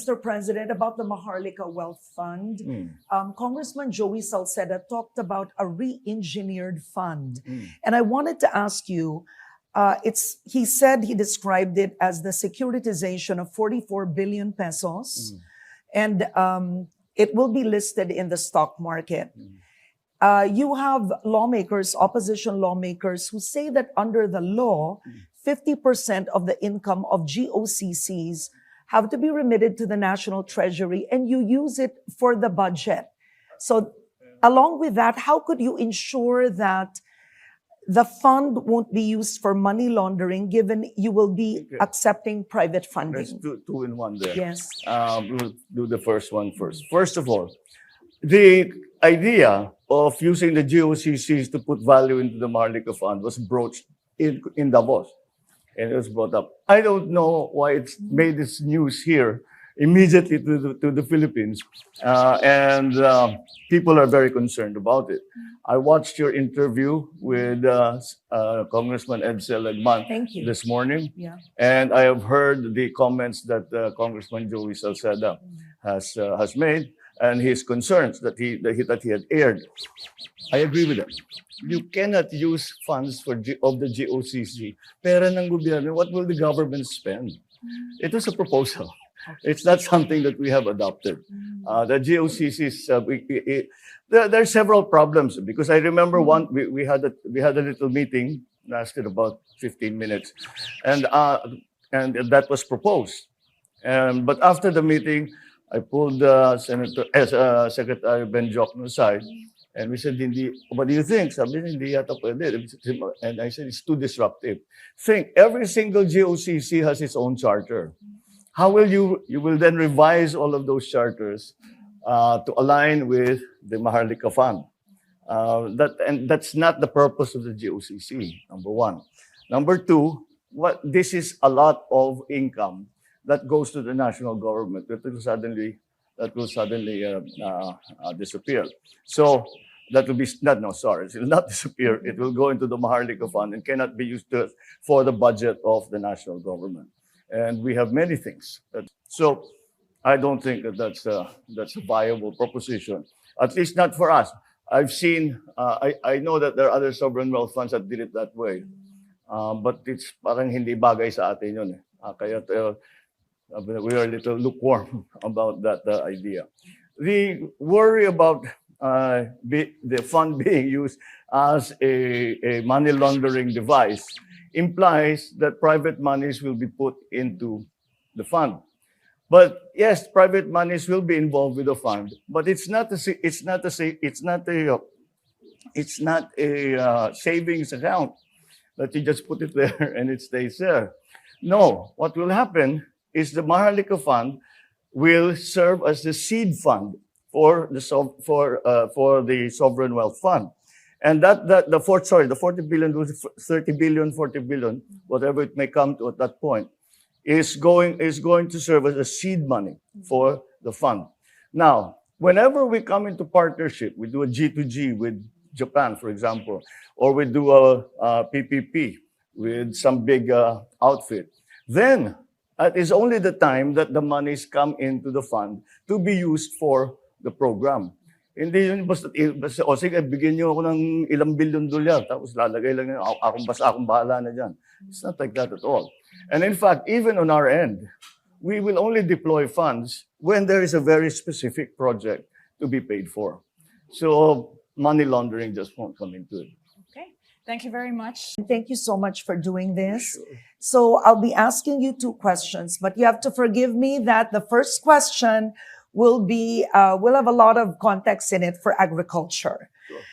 Mr. President, about the Maharlika Wealth Fund. Congressman Joey Salceda talked about a re-engineered fund. And I wanted to ask you, he said he described it as the securitization of 44 billion pesos. And it will be listed in the stock market. You have lawmakers, opposition lawmakers, who say that under the law, 50% of the income of GOCCs have to be remitted to the National Treasury, and you use it for the budget. So along with that, how could you ensure that the fund won't be used for money laundering, given you will be accepting private funding? Let's do two in one there. Yes. We'll do the first one first. First of all, the idea of using the GOCCs to put value into the Maharlika Fund was broached in Davos, and it was brought up. I don't know why it's made its news here immediately to the Philippines, and people are very concerned about it. I watched your interview with Congressman Edsel Legman this morning, and I have heard the comments that Congressman Joey Salceda has made, and his concerns that he had aired. I agree with that. You cannot use funds of the GOCC. Pera ng gobyerno, what will the government spend? It was a proposal. It's not something that we have adopted. The GOCCs, there are several problems, because I remember we had a little meeting, lasted about 15 minutes, and that was proposed. But after the meeting, I pulled Secretary Ben Jokno aside, and we said, what do you think? Sabi niya, hindi yata pwede. And I said, it's too disruptive. Think, every single GOCC has its own charter. How will you will then revise all of those charters to align with the Maharlika Fund? That's not the purpose of the GOCC, number one. Number two, this is a lot of income that goes to the national government that will suddenly disappear. So that will be it will not disappear. It will go into the Maharlika Fund and cannot be used for the budget of the national government. And we have many things. So I don't think that's a viable proposition, at least not for us. I've seen, I know that there are other sovereign wealth funds that did it that way, but it's parang hindi bagay sa atin yun. Kaya we are a little lukewarm about that idea. The worry about the fund being used as a money laundering device implies that private monies will be put into the fund. But yes, private monies will be involved with the fund, but it's not a savings account that you just put it there and it stays there. No, what will happen is the Maharlika Fund will serve as the seed fund for the sovereign wealth fund, and the 40 billion, 30 billion, 40 billion, whatever it may come to at that point, is going to serve as a seed money for the fund. Now, whenever we come into partnership, we do a G2G with Japan, for example, or we do a PPP with some big outfit, then that is only the time that the monies come into the fund to be used for the program. Hindi yun basta o sige, bigyan niyo ako ng ilang billion dolyar, tapos lalagay lang yun, akong bahala na dyan. It's not like that at all. And in fact, even on our end, we will only deploy funds when there is a very specific project to be paid for. So money laundering just won't come into it. Okay, thank you very much. Thank you so much for doing this. Sure. So I'll be asking you two questions, but you have to forgive me that the first question will have a lot of context in it for agriculture. Sure.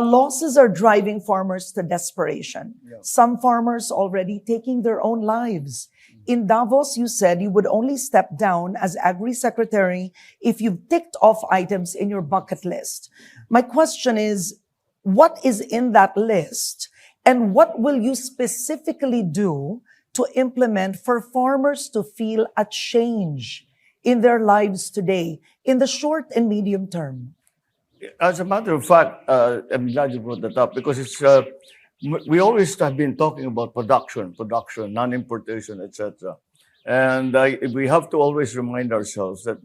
Losses are driving farmers to desperation. Yeah. Some farmers already taking their own lives. In Davos, you said you would only step down as Agri Secretary if you've ticked off items in your bucket list. My question is, what is in that list? And what will you specifically do to implement for farmers to feel a change in their lives today, in the short and medium term? As a matter of fact, I'm glad you brought that up, because it's we always have been talking about production, non-importation, etc. And we have to always remind ourselves that,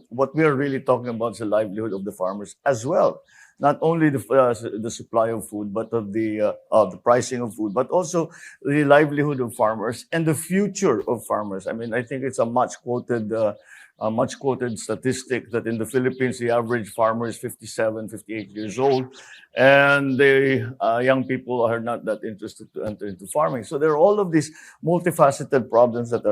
what we are really talking about is the livelihood of the farmers as well. Not only the supply of food, but of the pricing of food, but also the livelihood of farmers and the future of farmers. I mean, I think it's a much quoted statistic that in the Philippines, the average farmer is 57, 58 years old, and the young people are not that interested to enter into farming. So there are all of these multifaceted problems that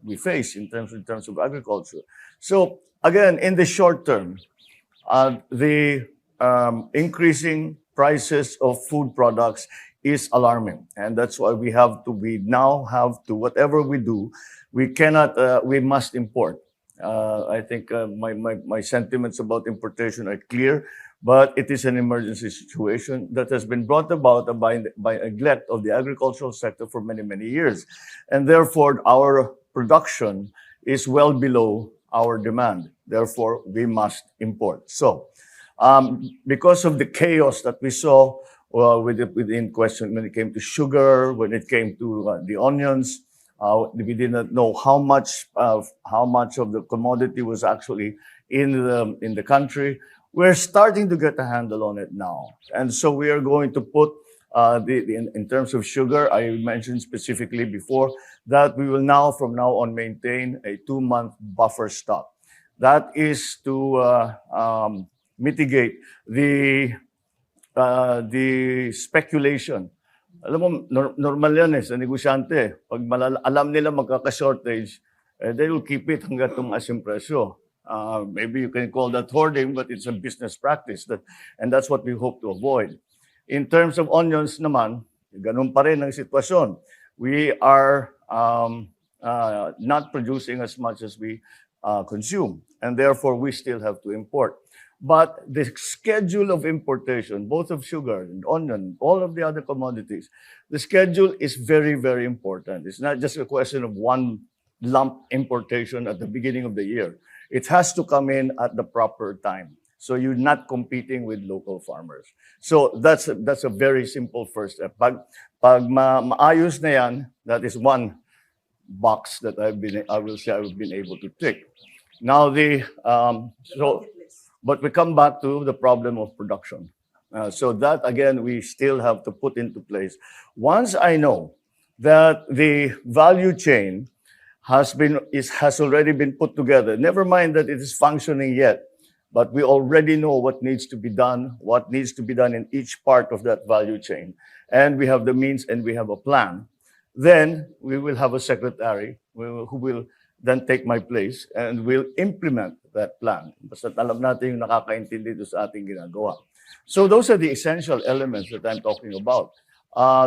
we face in terms of agriculture. So again, in the short term, the increasing prices of food products is alarming, and that's why we now have to, whatever we do, we must import. I think my sentiments about importation are clear, but it is an emergency situation that has been brought about by neglect of the agricultural sector for many, many years. And therefore, our production is well below our demand. Therefore, we must import. So, because of the chaos that we saw within question when it came to sugar, when it came to the onions, we did not know how much of the commodity was actually in the country. We're starting to get a handle on it now, and so we are going to put in terms of sugar. I mentioned specifically before that we will from now on maintain a 2-month buffer stock. That is to mitigate the speculation. Alam mo, normal yan sa negosyante. Pag alam nila magkaka-shortage, they will keep it hanggang tumaas yung presyo. Maybe you can call that hoarding, but it's a business practice, and that's what we hope to avoid. In terms of onions naman, ganun pa rin ang sitwasyon. We are not producing as much as we consume, and therefore we still have to import. But the schedule of importation, both of sugar and onion, all of the other commodities, the schedule is very, very important. It's not just a question of one lump importation at the beginning of the year. It has to come in at the proper time. So you're not competing with local farmers. So that's a very simple first step. Pag maayos na yan, that is one box that I've been able to tick. Now but we come back to the problem of production. So that, again, we still have to put into place. Once I know that the value chain has already been put together, never mind that it is functioning yet, but we already know what needs to be done in each part of that value chain, and we have the means and we have a plan, then we will have a secretary who will then take my place and will implement that plan. Basta alam natin yung nakakaintindi doon sa ating ginagawa. So those are the essential elements that I'm talking about.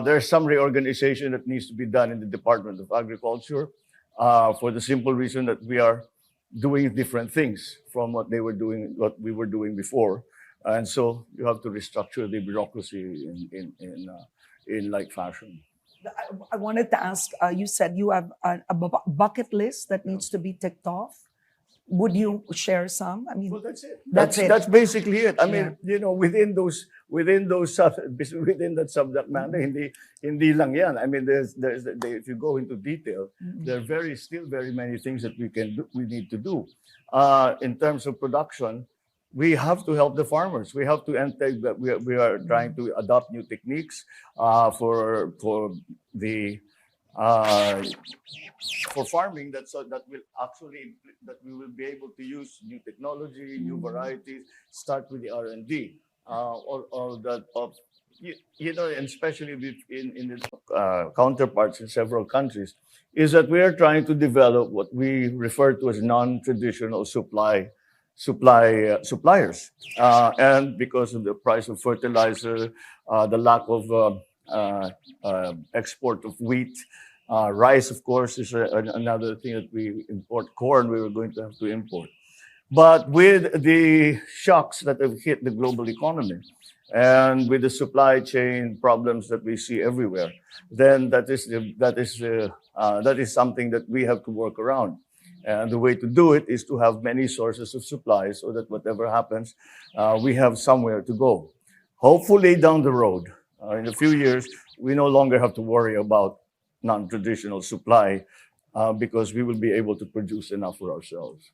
There's some reorganization that needs to be done in the Department of Agriculture for the simple reason that we are doing different things from what we were doing before. And so you have to restructure the bureaucracy in like fashion. I wanted to ask, you said you have a bucket list that needs to be ticked off. Would you share some? I mean, Well, that's it. That's it. That's basically it. I mean, within that subject matter, hindi lang yan. I mean, if you go into detail, there are still very many things that we need to do. In terms of production, we have to help the farmers. We have to we are trying to adopt new techniques for farming that we will be able to use new technology, new varieties. Start with the R&D, all that of and especially in the counterparts in several countries, is that we are trying to develop what we refer to as non-traditional suppliers, and because of the price of fertilizer, the lack of export of wheat, rice, of course, is another thing that we import. Corn, we were going to have to import. But with the shocks that have hit the global economy and with the supply chain problems that we see everywhere, then that is something that we have to work around. And the way to do it is to have many sources of supply so that whatever happens, we have somewhere to go. Hopefully down the road, in a few years, we no longer have to worry about non-traditional supply because we will be able to produce enough for ourselves.